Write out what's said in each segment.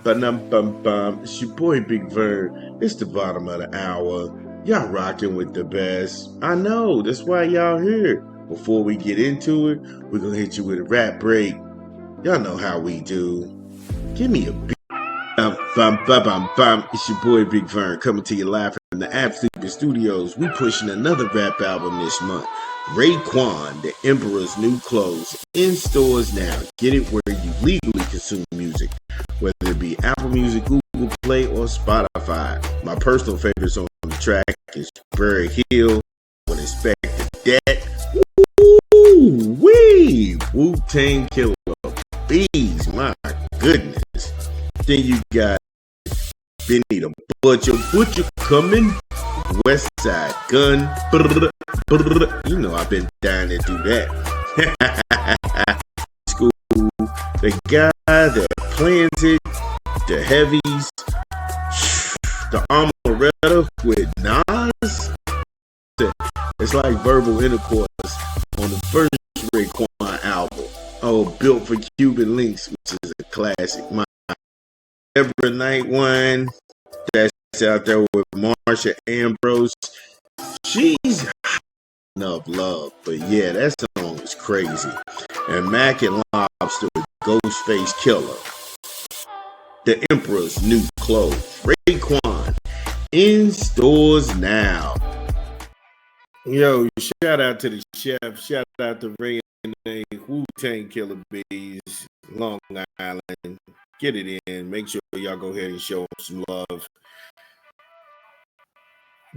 Ba-dum-bum-bum. It's your boy Big Vern. It's the bottom of the hour. Y'all rocking with the best. I know, that's why y'all here. Before we get into it, we're gonna hit you with a rap break. Y'all know how we do. Give me a beat. Bum. It's your boy Big Vern coming to you live from the Absolute Studios. We pushing another rap album this month. Raekwon, The Emperor's New Clothes, in stores now. Get it where you legally consume music, whether it be Apple Music, Google Play, or Spotify. My personal favorites on the track is Barry Hill, Would Expect That. Woo-wee! Wu-Tang Killer Bees, my goodness. Then you got Benny the Butcher coming. West Side Gun. You know I've been dying to do that. School. The guy that plans it. The Heavies. The Amaretta with Nas. It's like verbal intercourse on the first Raekwon album. Oh, Built for Cuban Links, which is a classic. My Every Night one. That's out there with Marsha Ambrose. She's enough love, but yeah, that song is crazy. And Mac and Lobster with Ghostface Killer. The Emperor's New Clothes. Raekwon in stores now. Yo, shout out to the chef. Shout out to Ray and the Wu-Tang Killer Bees, Long Island. Get it in. Make sure y'all go ahead and show them some love.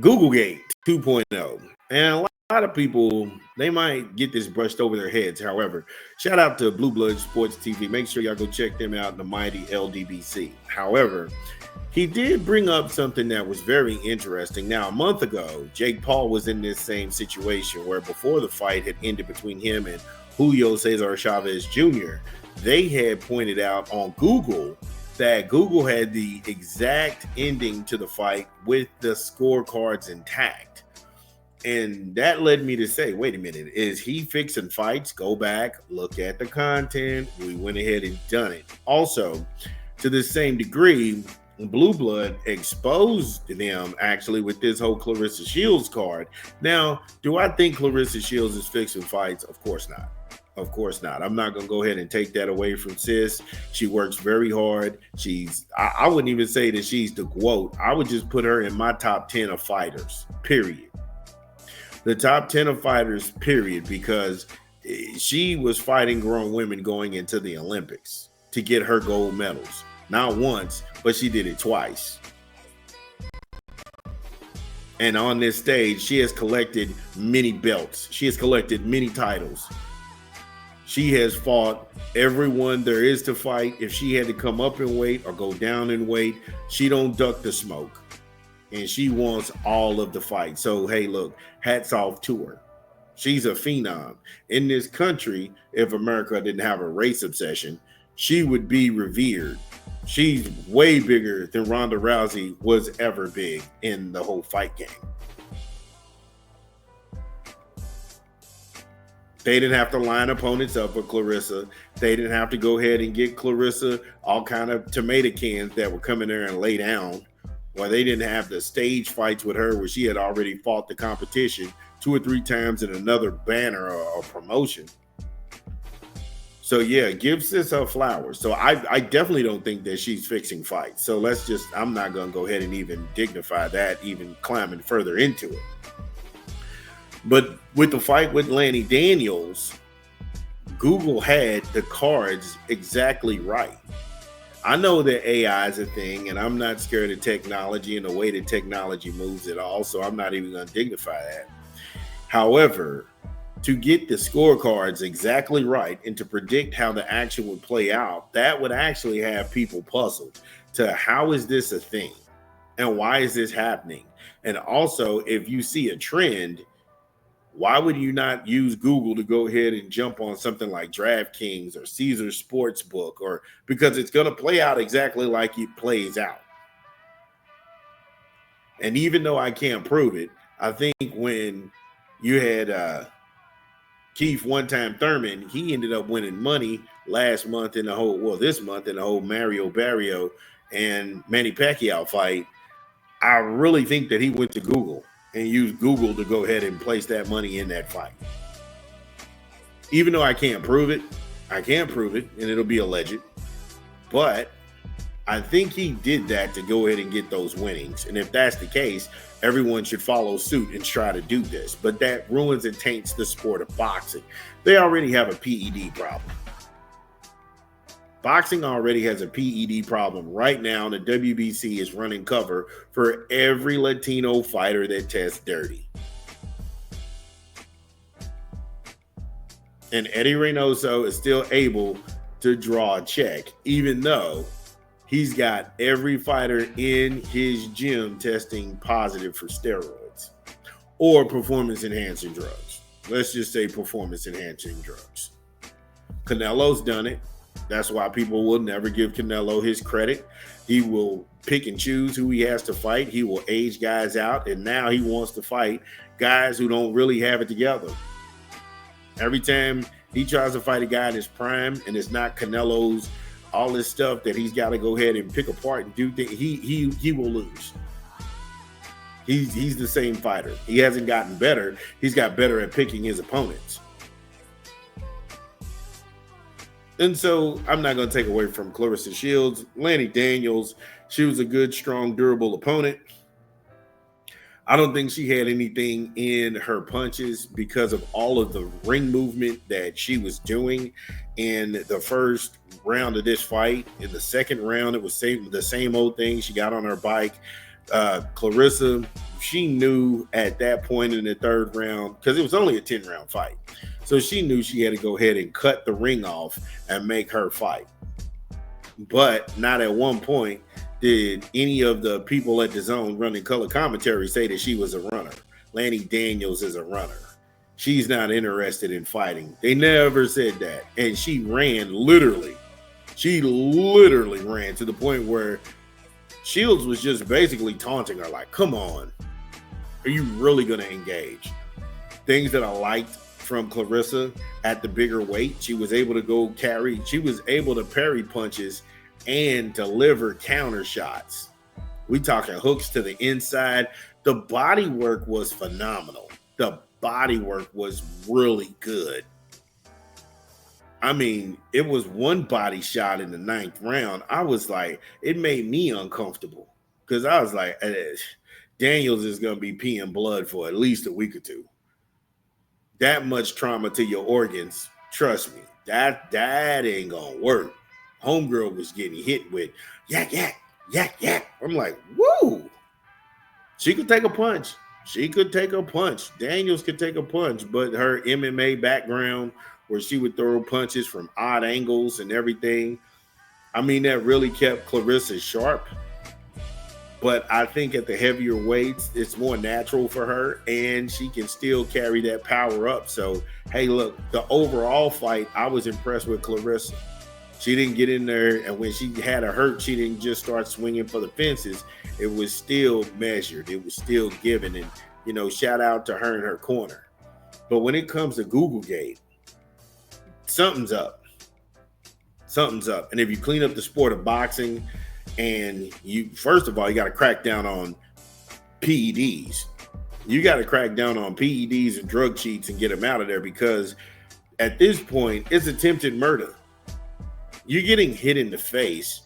Googlegate 2.0. And a lot of people, they might get this brushed over their heads. However, shout out to Blue Blood Sports TV. Make sure y'all go check them out in the mighty LDBC. However, he did bring up something that was very interesting. Now, a month ago, Jake Paul was in this same situation where before the fight had ended between him and Julio Cesar Chavez Jr., they had pointed out on Google that Google had the exact ending to the fight with the scorecards intact. And that led me to say, wait a minute, is he fixing fights? Go back, look at the content. We went ahead and done it. Also, to the same degree, Blue Blood exposed them actually with this whole Clarissa Shields card. Now, do I think Clarissa Shields is fixing fights? Of course not. Of course not. I'm not going to go ahead and take that away from sis. She works very hard. I wouldn't even say that she's the GOAT. I would just put her in my top 10 of fighters, period. The top 10 of fighters, period, because she was fighting grown women going into the Olympics to get her gold medals. Not once, but she did it twice. And on this stage, she has collected many belts. She has collected many titles. She has fought everyone there is to fight. If she had to come up in weight or go down in weight, she don't duck the smoke. And she wants all of the fight. So, hey, look, hats off to her. She's a phenom. In this country, if America didn't have a race obsession, she would be revered. She's way bigger than Ronda Rousey was ever big in the whole fight game. They didn't have to line opponents up with Clarissa. They didn't have to go ahead and get Clarissa all kind of tomato cans that would come in there and lay down. Or they didn't have the stage fights with her where she had already fought the competition 2 or 3 times in another banner or promotion. So yeah, give sis her flowers. So I definitely don't think that she's fixing fights. So I'm not going to go ahead and even dignify that, even climbing further into it. But with the fight with Lanny Daniels, Google had the cards exactly right. I know that AI is a thing, and I'm not scared of technology and the way that technology moves at all, so I'm not even going to dignify that. However, to get the scorecards exactly right and to predict how the action would play out, that would actually have people puzzled to how is this a thing and why is this happening? And also, if you see a trend, why would you not use Google to go ahead and jump on something like DraftKings or Caesar Sportsbook, or because it's going to play out exactly like it plays out? And even though I can't prove it, I think when you had Keith One Time Thurman, he ended up winning money this month in the whole Mario Barrio and Manny Pacquiao fight, I really think that he went to Google and used Google to go ahead and place that money in that fight. Even though I can't prove it, and it'll be alleged. But I think he did that to go ahead and get those winnings. And if that's the case, everyone should follow suit and try to do this. But that ruins and taints the sport of boxing. They already have a PED problem. Boxing already has a PED problem right now. The WBC is running cover for every Latino fighter that tests dirty. And Eddie Reynoso is still able to draw a check, even though he's got every fighter in his gym testing positive for steroids or performance-enhancing drugs. Let's just say performance-enhancing drugs. Canelo's done it. That's why people will never give Canelo his credit. He will pick and choose who he has to fight. He will age guys out, and now he wants to fight guys who don't really have it together. Every time he tries to fight a guy in his prime and it's not Canelo's, all this stuff that he's got to go ahead and pick apart and do things, he will lose. He's the same fighter. He hasn't gotten better. He's got better at picking his opponents. And so I'm not going to take away from Clarissa Shields. Lanny Daniels, she was a good, strong, durable opponent. I don't think she had anything in her punches because of all of the ring movement that she was doing in the first round of this fight. In the second round, it was the same old thing. She got on her bike. Clarissa, she knew at that point in the third round, because it was only a 10-round fight. So she knew she had to go ahead and cut the ring off and make her fight. But not at one point did any of the people at the zone running color commentary say that she was a runner. Lanny Daniels is a runner. She's not interested in fighting. They never said that. And she ran literally. She literally ran to the point where Shields was just basically taunting her like, come on. Are you really going to engage? Things that I liked from Clarissa at the bigger weight, she was able to go carry. She was able to parry punches and deliver counter shots. We talking hooks to the inside. The body work was phenomenal. The body work was really good. I mean, it was one body shot in the 9th round. I was like, it made me uncomfortable because I was like, Daniels is going to be peeing blood for at least a week or two. That much trauma to your organs, trust me, that ain't going to work. Homegirl was getting hit with yak, yak, yak, yak. I'm like, woo. She could take a punch. Daniels could take a punch, but her MMA background where she would throw punches from odd angles and everything, I mean, that really kept Clarissa sharp. But I think at the heavier weights, it's more natural for her, and she can still carry that power up. So, hey, look, the overall fight, I was impressed with Clarissa. She didn't get in there, and when she had a hurt, she didn't just start swinging for the fences. It was still measured. It was still given, and, shout out to her in her corner. But when it comes to Googlegate, something's up. And if you clean up the sport of boxing, and first of all, you got to crack down on PEDs. You got to crack down on PEDs and drug cheats and get them out of there, because at this point, it's attempted murder. You're getting hit in the face.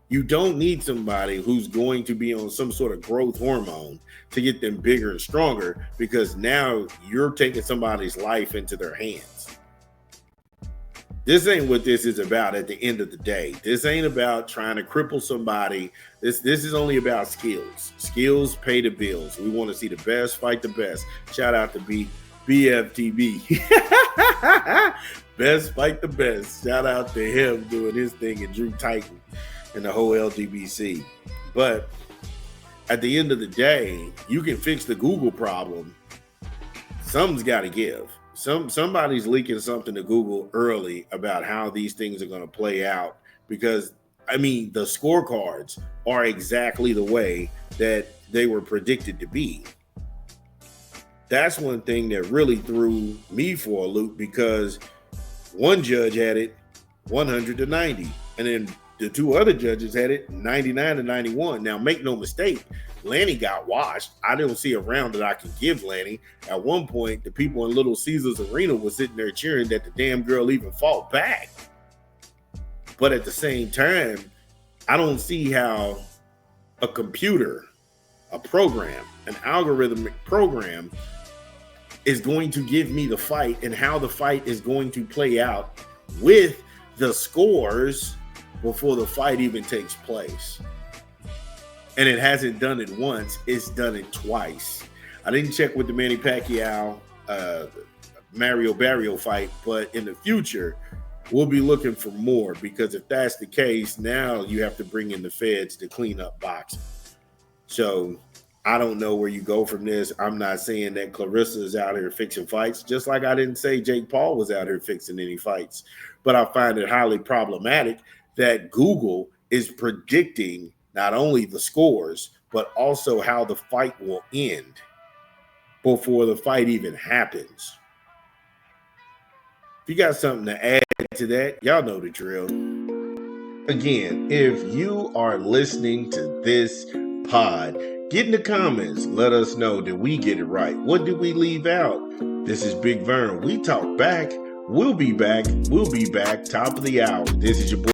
You don't need somebody who's going to be on some sort of growth hormone to get them bigger and stronger, because now you're taking somebody's life into their hands. This ain't what this is about at the end of the day. This ain't about trying to cripple somebody. This is only about skills. Skills pay the bills. We want to see the best fight the best. Shout out to BFTB. Best fight the best. Shout out to him doing his thing, and Drew Titan and the whole LGBC. But at the end of the day, you can fix the Google problem. Something's got to give. Somebody's leaking something to Google early about how these things are going to play out, because, I mean, the scorecards are exactly the way that they were predicted to be. That's one thing that really threw me for a loop, because one judge had it 100-90, and then The two other judges had it 99-91. Now, make no mistake, Lanny got washed. I don't see a round that I can give Lanny. At one point, the people in Little Caesars Arena were sitting there cheering that the damn girl even fought back. But at the same time, I don't see how a computer, a program, an algorithmic program is going to give me the fight and how the fight is going to play out with the scores before the fight even takes place. And it hasn't done it once, it's done it twice. I didn't check with the Manny Pacquiao, Mario Barrio fight, but in the future, we'll be looking for more, because if that's the case, now you have to bring in the feds to clean up boxing. So I don't know where you go from this. I'm not saying that Clarissa is out here fixing fights, just like I didn't say Jake Paul was out here fixing any fights. But I find it highly problematic that Google is predicting not only the scores, but also how the fight will end before the fight even happens. If you got something to add to that, y'all know the drill. Again, if you are listening to this pod, get in the comments. Let us know that we get it right. What did we leave out? This is Big Vern. We talk back. We'll be back. Top of the hour. This is your boy.